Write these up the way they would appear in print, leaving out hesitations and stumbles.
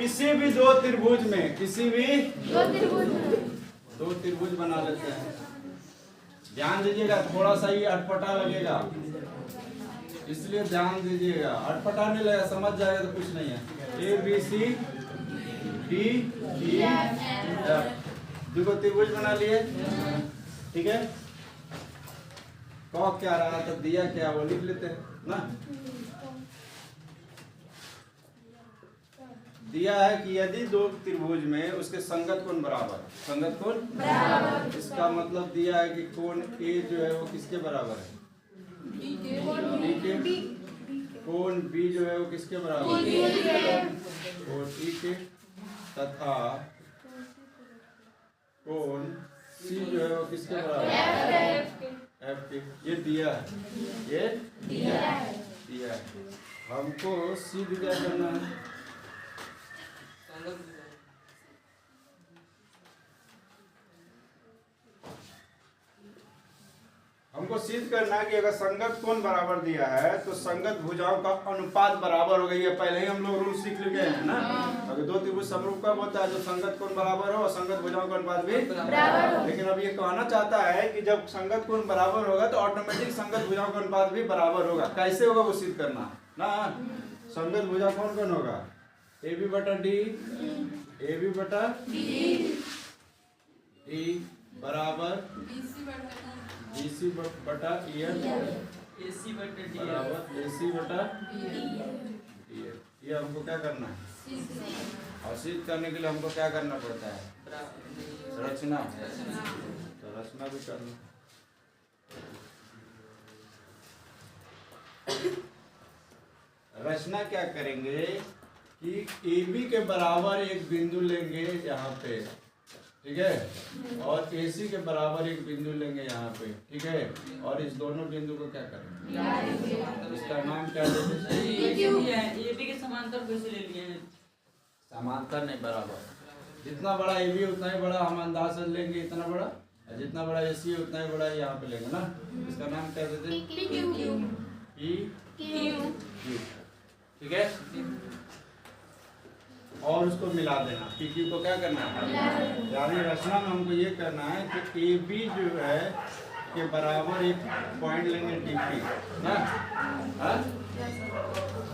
किसी भी दो त्रिभुज में दो त्रिभुज बना लेते हैं। ध्यान दीजिएगा, थोड़ा सा ये अटपटा लगेगा, इसलिए ध्यान दीजिएगा। अटपटा नहीं लगेगा, समझ जाएगा तो कुछ नहीं है। A B C D E F, देखो त्रिभुज बना लिए, ठीक है। कह क्या रहा था, दिया क्या, वो लिख लेते हैं ना। दिया है कि यदि दो त्रिभुज में उसके संगत कोण बराबर, संगत कोण बराबर, इसका मतलब दिया है कि कोण ए जो है वो किसके बराबर है, डी के। कोण बी जो है वो किसके बराबर है, कोण ई के। तथा कोण सी जो है वो किसके बराबर है, एफ के। ये दिया है, ये दिया है। हमको सिद्ध क्या करना है, हमको सिद्ध करना है कि अगर संगत कोण बराबर दिया है तो संगत भुजाओं का अनुपात बराबर हो गई है। पहले ही हम लोग रूल सीख लिए हैं ना। अगर दो त्रिभुज समरूप कब होता है, जब संगत कोण बराबर हो और संगत भुजाओं का अनुपात भी बराबर हो। लेकिन अब ये कहना चाहता है कि जब संगत कोण बराबर होगा तो ऑटोमेटिक संगत भुजाओं का अनुपात भी बराबर होगा। कैसे होगा वो सिद्ध करना ना। संगत भुजा कौन कौन होगा, ए बी बटा डी, ए बी बटा डी बराबर BC बटा EF, AC बटा DF। ये हमको क्या करना है, और सिद्ध करने के लिए हमको क्या करना पड़ता है, रचना। तो रचना भी करना। रचना क्या करेंगे कि AB के बराबर एक बिंदु लेंगे यहाँ पे, ठीक है, और AC के बराबर एक बिंदु लेंगे यहाँ पे, ठीक है, और इस दोनों बिंदु को क्या करेंगे, इसका नाम क्या देते हैं, AB के समांतर कैसे ले लिए हैं, समांतर नहीं, बराबर। जितना बड़ा AB उतना ही बड़ा हम अंदाज से लेंगे, इतना बड़ा, और जितना बड़ा AC है उतना ही बड़ा यहाँ पे लेंगे ना। इसका नाम क्या देते हैं, PQ, ठीक है। और उसको मिला देना, PQ को क्या करना है, यानी रचना में हमको ये करना है कि AB जो है के बराबर एक पॉइंट लेंगे DP ना,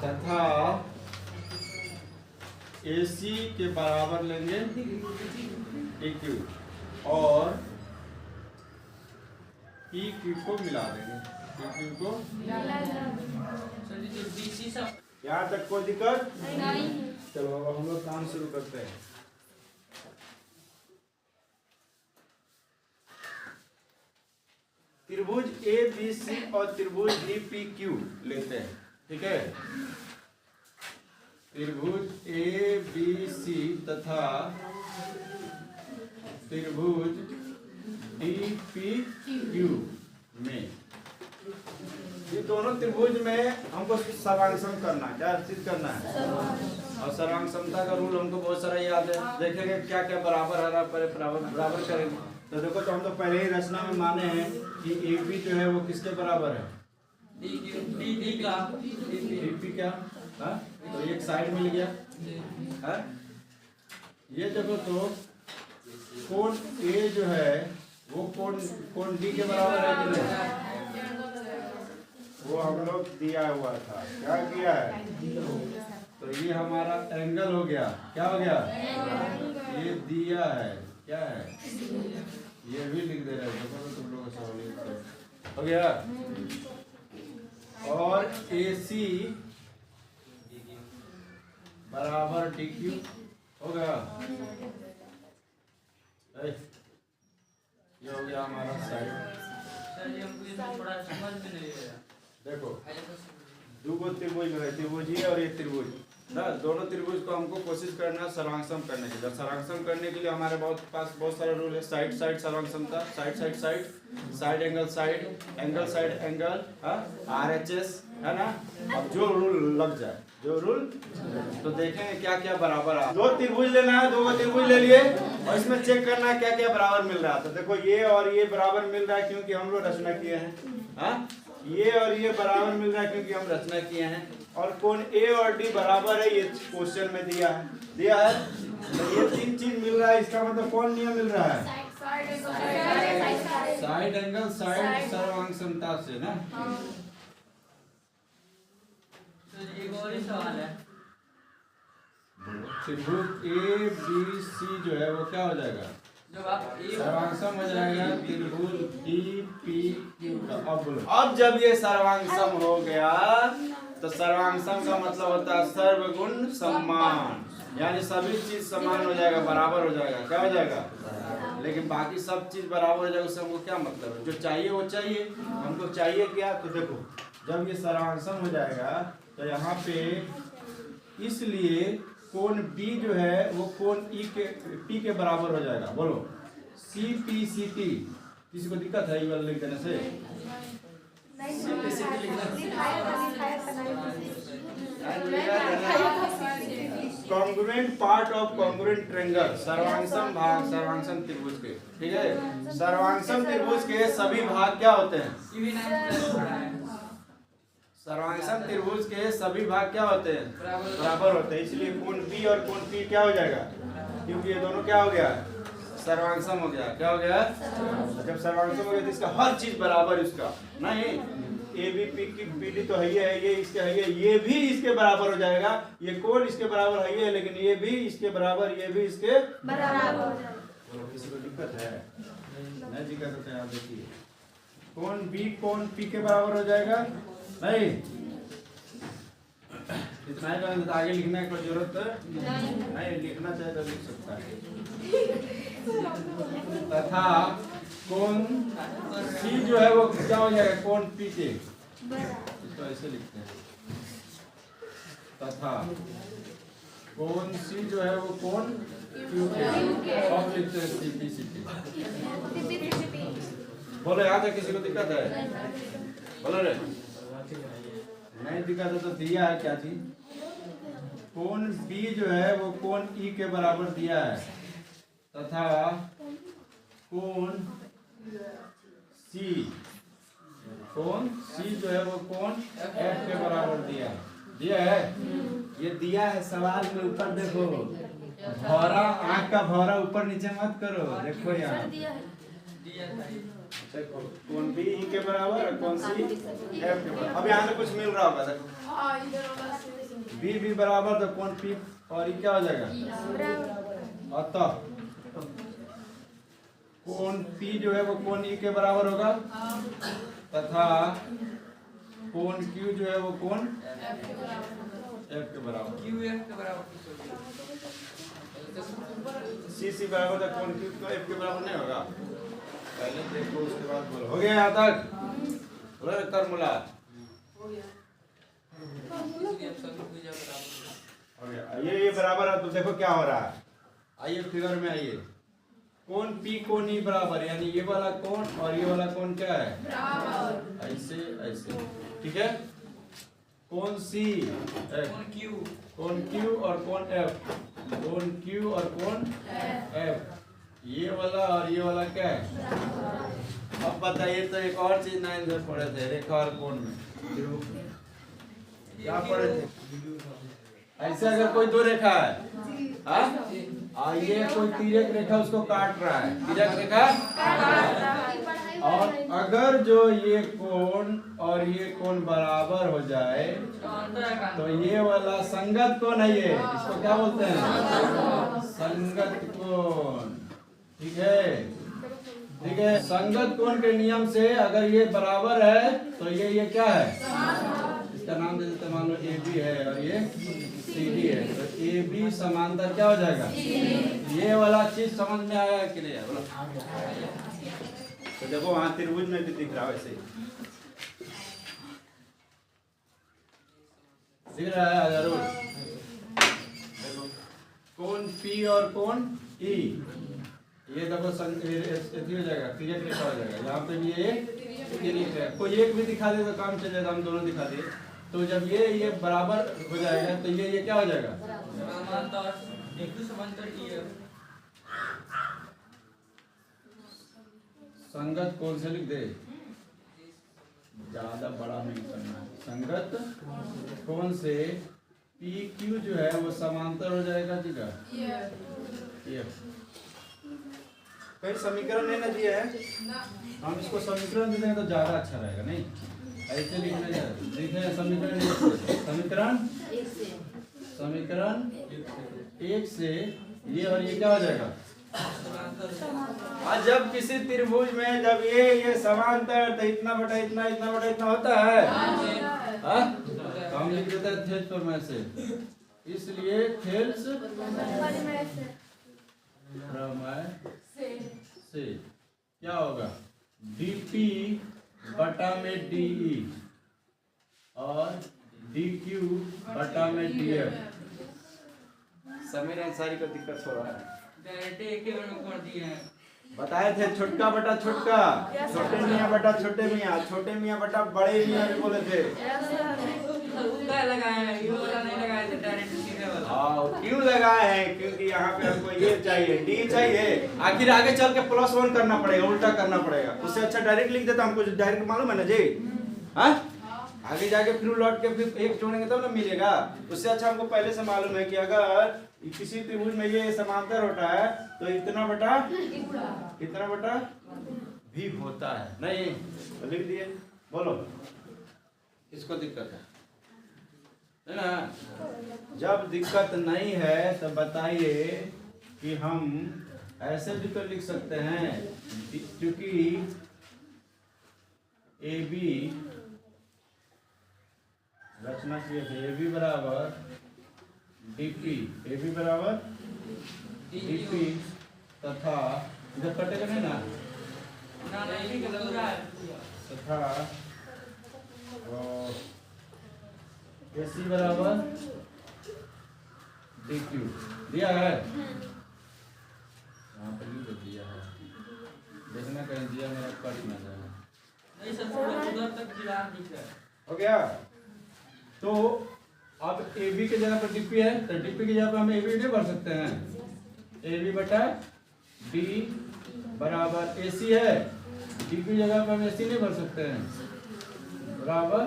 तथा AC के बराबर लेंगे DQ और PQ को मिला देंगे, PQ को। यहाँ तक कोई दिक्कत नहीं। चलो अब हम लोग काम शुरू करते हैं। त्रिभुज ABC और त्रिभुज DPQ लेते हैं, ठीक है। त्रिभुज ABC तथा त्रिभुज DPQ में, ये दोनों त्रिभुज में हमको सर्वांगसम करना है। क्या सिद्ध करना है, और सर्वांगसमता का रूल हमको बहुत सारा याद है। देखेंगे क्या क्या बराबर है, बराबर करेंगे। तो देखो, तो हम तो पहले ही रचना में माने हैं कि AB जो है वो किसके बराबर है, DP क्या, तो एक साइड मिल गया है। ये देखो तो कोण A जो है वो कोण D के बराबर है कि नहीं, वो हम लोग दिया हुआ था। क्या किया है, तो ये हमारा एंगल हो गया। क्या हो गया, ये दिया है, क्या है, ये भी लिख दे रहे हैं तो तुम लोगों को हो गया। और AC बराबर DQ हो गया। ये हो गया हमारा साइड। देखो दो त्रिभुज है, त्रिभुज ये और ये त्रिभुज ना, दोनों त्रिभुज को हमको कोशिश करना है सर्वांगसम करने के लिए। सर्वांगसम करने के लिए हमारे पास बहुत सारे रूल है। साइड सर्वांगसमता, साइड एंगल RHS है ना। अब जो रूल लग जाए, जो रूल, तो देखेंगे क्या क्या बराबर है। दो त्रिभुज लेना है, दो त्रिभुज ले लिए और इसमें चेक करना है क्या क्या बराबर मिल रहा है। तो देखो ये और ये बराबर मिल रहा है क्योंकि हम लोग रचना किए हैं। ये और ये बराबर मिल रहा है क्योंकि हम रचना किए हैं, और कोण ए और डी बराबर है, ये क्वेश्चन में दिया है तो ये तीन चीज मिल रहा है, इसका मतलब कौन नियम मिल रहा है? साइड एंगल साइड सर्वांग समता से ना। तो एक और ही सवाल है। त्रिभुज ए बी सी जो है वो क्या हो जाएगा? जब आप सर्वांगसम हो जाएगा त्रिभुज डी पी क्यू का। अब बोलो, अब जब ये सर्वांगसम हो गया तो सर्वांगसम का मतलब होता है सर्वगुण सम्मान, यानी सभी चीज समान हो जाएगा, बराबर हो जाएगा। क्या हो जाएगा? लेकिन बाकी सब चीज बराबर हो जाएगा, उससे हमको क्या मतलब है? जो चाहिए वो चाहिए, हमको चाहिए क्या? तो देखो जब ये सर्वांगसम हो जाएगा तो यहाँ पे इसलिए कोण B जो है वो कोण E के P के बराबर हो जाएगा। बोलो CPCT। किसी को दिक्कत है ये वाला लिख देने से? Congruent part of congruent triangle, सर्वांगसम भाग सर्वांगसम त्रिभुज के। ठीक है, सर्वांगसम त्रिभुज के सभी भाग क्या होते हैं? सर्वांगसम त्रिभुज के सभी भाग क्या होते हैं? बराबर होते हैं। इसलिए कोण B और कोण P क्या हो जाएगा? क्योंकि ये दोनों क्या हो गया? सर्वांगसम हो गया। क्या हो गया? जब सर्वांगसम हो गया तो इसका हर चीज बराबर, इसका नहीं ए बी पी की पी डी तो है ये इसके है, ये भी इसके बराबर हो जाएगा। ये कोण इसके बराबर है ये, लेकिन ये भी इसके बराबर, ये भी इसके बराबर हो जाएगा। किसी को दिक्कत है? नहीं दिक्कत है। आप देखिए कोण B कोण P के बराबर हो जाएगा। नहीं इतना ही तो आगे लिखने की जरूरत नहीं, लिखना चाहे तो लिख सकता है। तथा कोण C जो है वो क्या हो जाएगा? कोण P के, इसको ऐसे लिखते हैं। तथा कोण C जो है वो कोण Q के, अब लिखते हैं CPCT। बोलो यहाँ तक किसी को दिक्कत है? बोलो रे। नहीं दिखा तो दिया है क्या चीज? कोण B जो है वो कोण E के बराबर दिया है, तथा कोण C जो है वो कोण F के बराबर दिया है। ये दिया है सवाल में, ऊपर देखो, भौरा आंख का भौरा ऊपर नीचे मत करो, देखो यहाँ कोण B E के बराबर और कोण C F के बराबर। अब यहाँ से कुछ मिल रहा होगा, देखो B भी बराबर तो कोण P और E क्या हो जाएगा? अतः कोण P जो है वो कोण E के बराबर होगा, तथा कोण Q जो है वो कोण F के बराबर। QF के बराबर C बराबर तो कोण Q तो F के बराबर नहीं होगा। पहले देखो उसके बाद बोलो। हो गया यहाँ तक? बोलो कर्मुला हो गया। ये बराबर है तो देखो क्या हो रहा है। आइए फिगर में आइए। कोण P कोण E बराबर, यानी ये वाला कोण और ये वाला कोण क्या है? बराबर। ऐसे ऐसे, ठीक है। कोण C कोण Q और कोण F, कोण Q और कोण F, ये वाला और ये वाला क्या है? अब बताइए तो एक और चीज 9 में पढ़े थे, रेखा और कोण में क्या पढ़े थे? ऐसे अगर कोई दो रेखा है, ये कोई तिर्यक रेखा उसको काट रहा है, तिर्यक रेखा, और अगर जो ये कोण और ये कोण बराबर हो जाए तो ये वाला संगत कोण है, ये इसको क्या बोलते हैं? संगत कोण। ठीक है। संगत कोण के नियम से अगर ये बराबर है तो ये क्या है? इसका नाम दे देते, मान लो AB है और ये CD है, तो AB समांतर क्या हो जाएगा? ये वाला चीज समझ में आया कि नहीं? बोलो। तो देखो वहां त्रिभुज में भी दिख रहा है, वैसे दिख रहा है जरूर। देखो कोण P और कोण E, ये देखो हो जाएगा, तिर्यक रेखा हो जाएगा। यहाँ पे भी ये तिर्यक है, कोई एक भी दिखा दे तो काम चल जाएगा, हम दोनों दिखा दिए तो जब ये बराबर हो जाएगा तो ये क्या हो जाएगा? संगत कोण से लिख दे, ज्यादा बड़ा नहीं करना है। संगत कोण से पी क्यू जो है वो समांतर हो जाएगा जी का ये कहीं समीकरण नहीं ना दिया है, हम इसको समीकरण दे देंगे तो ज्यादा अच्छा रहेगा। नहीं ऐसे लिखने लिखे समीकरण एक से ये और ये क्या हो जाएगा। आज जब किसी त्रिभुज में जब ये समांतर तो इतना बटा इतना इतना बटा इतना होता है। हम लिख देते हैं थेल्स प्रमेय से, इसलिए थेल्स प्रमेय से क्या होगा dp बटा में de और dq बटा में df। समीर अंसारी को दिक्कत हो रहा है। डायरेक्ट एक ही में कर दिए हैं। बताए थे छोटका बटा छोटका, छोटे मियाँ बटा छोटे मियाँ बटा बड़े मियाँ भी बोले थे। उसका लगाया है, ये वाला नहीं लगाया थे, डायरेक्ट सीधे वाला। हाँ क्यों लगाए हैं, क्योंकि यहाँ पे हमको ये चाहिए डी चाहिए, आखिर आगे चल के +1 करना पड़ेगा, उल्टा करना पड़ेगा। उससे अच्छा डायरेक्ट लिख देता, हमको डायरेक्ट मालूम है ना जी। हाँ आगे जाके फिर लौट के फिर एक जोड़ेंगे तब ना मिलेगा। उससे अच्छा हमको पहले से मालूम है कि अगर किसी त्रिभुज में ये समांतर होता है तो इतना बटा भी होता है। नहीं तो लिख दिए, बोलो इसको दिक्कत है ना। जब दिक्कत नहीं है तो बताइए कि हम ऐसे भी तो लिख सकते हैं, क्योंकि ए बी रचना किए थे ए बी बराबर डीपी, ए बी बराबर डीपी तथा इधर कटेगा नहीं ना, नहीं पूरा है तथा ए सी बराबर डी क्यू दिया है। यहाँ पर भी तो दिया है, देखना कहीं दिया मेरा कट ना जाए। नहीं सर, पूरा उधर तक गिरा दिख रहा है। हो गया। तो अब ए बी के जगह पर डीपी है तो डीपी की जगह पर हम ए बी नहीं भर सकते हैं। ए बी बटा डी बराबर ए सी है, डीपी की जगह पर हम ए सी नहीं भर सकते हैं, बराबर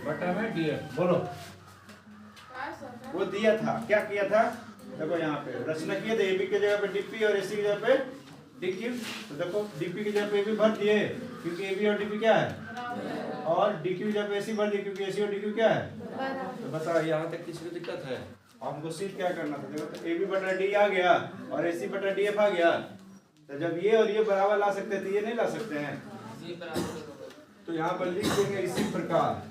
बटा में डी एफ। बोलो वो दिया था, क्या किया था देखो, यहाँ पे रचना किए थे ए बी के जगह पे डीपी और ए सी की जगह पे डी क्यू। तो देखो डीपी की जगह पे ए बी भर दिए क्योंकि ए बी और डीपी क्या है, और डी क्यू जब एसी भर दिए क्योंकि एसी और डी क्यू क्या है। तो बताओ यहाँ तक किसी को दिक्कत है। हमको सीट क्या करना था, देखो तो ए बी बटा डी आ गया और एसी बटा डी एफ आ गया। तो जब ये और ये बराबर ला सकते थे, ये नहीं ला सकते हैं, ये बराबर तो यहाँ पर लिख देंगे इसी प्रकार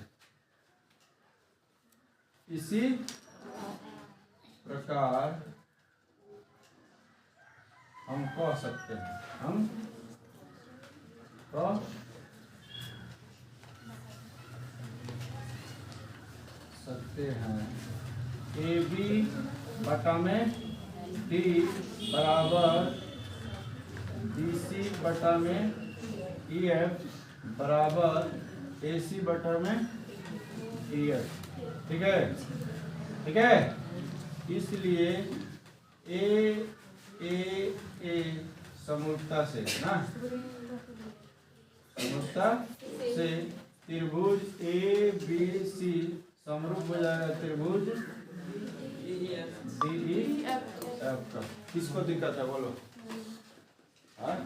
हम कह सकते हैं, हम कह सकते हैं ए बी बटा में डी बराबर डी सी बटा में ई एफ बराबर ए सी बटा में डी एफ। ठीक है, ठीक है। इसलिए ए समरूपता से ना, समरूपता से त्रिभुज ए बी सी समरूप हो जाएगा त्रिभुज डी ई एफ का। किसको दिक्कत है बोलो। हाँ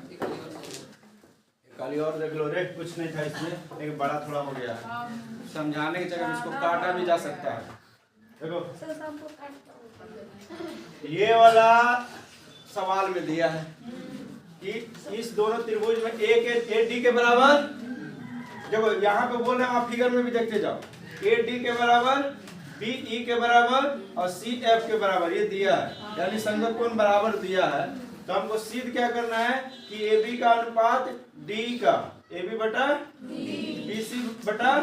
खाली और देख लो रे, कुछ नहीं था इसमें, लेकिन बड़ा थोड़ा हो गया है। समझाने की जगह इसको काटा भी जा सकता है। देखो ये वाला सवाल में दिया है कि इस दोनों त्रिभुज में ए डी के बराबर, देखो यहाँ पे बोल रहे हैं, आप फिगर में भी देखते जाओ, ए डी के बराबर बी ई के बराबर और सी एफ के बराबर ये दिया है, यानी संगत कोण बराबर दिया है। तो हमको सिद्ध क्या करना है कि ए बी का अनुपात डी का, ए बी बटा बी सी बटा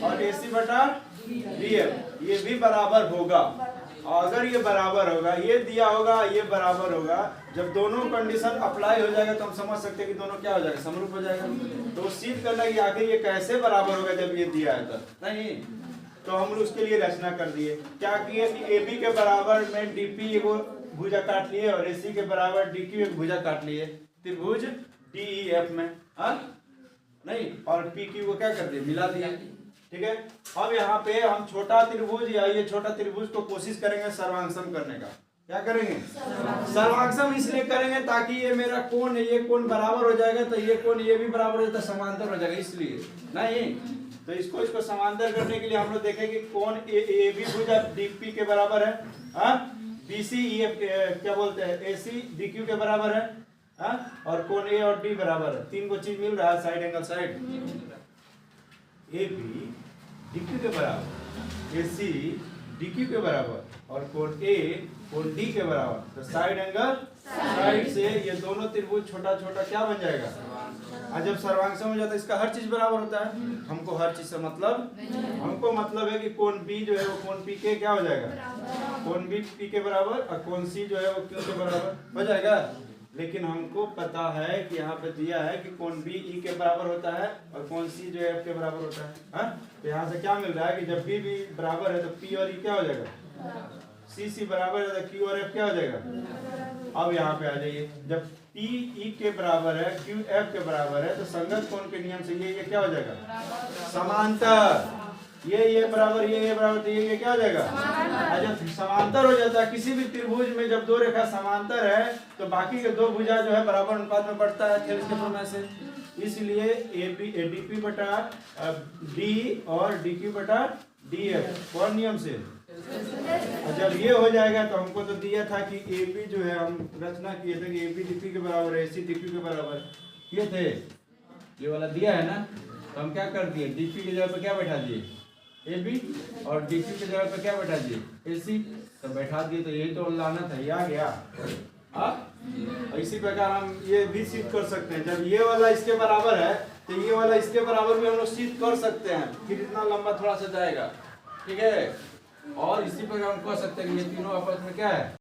और ए सी बटा डी एफ, ये भी बराबर होगा। और अगर ये बराबर होगा, ये दिया होगा, ये बराबर होगा, जब दोनों कंडीशन अप्लाई हो जाएगा तो हम समझ सकते हैं कि दोनों क्या हो जाएगा, समरूप हो जाएगा। तो सिद्ध करना कि आखिर ये कैसे बराबर होगा जब ये दिया है तो नहीं, तो हम उसके लिए रचना कर दिए। क्या किए कि ए बी के बराबर में डीपी एगो भुजा काट लिए और एसी के बराबर डी क्यू एक भुजा काट लिए त्रिभुज डी ई एफ में। नहीं, और पी क्यू को क्या कर दिए, मिला दिया। ठीक है, अब यहाँ पे हम छोटा त्रिभुज या ये छोटा त्रिभुज को कोशिश करेंगे सर्वांगसम करने का। क्या करेंगे, सर्वांगसम इसलिए करेंगे ताकि ये मेरा कोण है, ये कोण बराबर हो जाएगा, तो ये कोण ये भी बराबर हो जाता है, समांतर हो जाएगा, इसलिए नहीं। तो इसको समांतर करने के लिए हम लोग देखेंगे कोण ए बी भुजा डीपी के बराबर है, बीसी क्या बोलते हैं एसी डीक्यू के बराबर है, और कोण ए और डी बराबर है। तीन को चीज मिल रहा है, side angle side, A B DQ के बराबर, एसी डीक्यू के बराबर, और कोण ए कोण डी के बराबर। तो साइड एंगल साइड से ये दोनों त्रिभुज छोटा छोटा क्या बन जाएगा, और जब सर्वांगसम हो जाता है इसका हर चीज बराबर होता है। हमको हर चीज से मतलब, हमको मतलब है कि कोण बी जो है वो कोण पी के क्या हो जाएगा, कोण बी पी के बराबर, और कोण सी जो है वो क्यू के बराबर हो जाएगा। लेकिन हमको पता है कि यहाँ पे दिया है कि कोण बी ई के बराबर होता है और कोण सी जो है एफ के बराबर होता है। तो यहाँ से क्या मिल रहा है कि जब बी बी बराबर है तो पी और ई क्या हो जाएगा, सी सी बराबर है तो क्यू और एफ क्या हो जाएगा। अब यहाँ पे आ जाइए, जब पी ई के बराबर है, क्यू एफ के बराबर है, तो संगत कोण के नियम से ये क्या हो जाएगा, समांतर। ये बराबर ये बराबर, तो ये क्या हो जाएगा, जब समांतर हो जाता है किसी भी त्रिभुज में, जब दो रेखा समांतर है तो बाकी के दो भुजा जो है बराबर अनुपात में बढ़ता है थेल्स के प्रमेय से। इसलिए डीपी बटा डी और डीक्यू बटा डीएफ कौन नियम से, और जब ये हो जाएगा तो हमको तो दिया था कि ए बी जो है, हम रचना किए थे कि ए बी डीपी के बराबर है, सी डीक्यू के बराबर ये थे, ये वाला दिया है ना। तो हम क्या कर दिए, डीपी की जगह पे क्या बैठा दिए, ए बी, और डीक्यू की जगह पे क्या बैठा दिए, ए सी। तो बैठा दिए, तो यही तो लाना था, ये आ गया। इसी प्रकार हम ये भी सिद्ध कर सकते हैं, जब ये वाला इसके बराबर है तो ये वाला इसके बराबर भी हम लोग सिद्ध कर सकते हैं। फिर इतना लंबा थोड़ा सा जाएगा, ठीक है। और इसी प्रकार हम कह सकते हैं कि ये तीनों आपस में क्या है,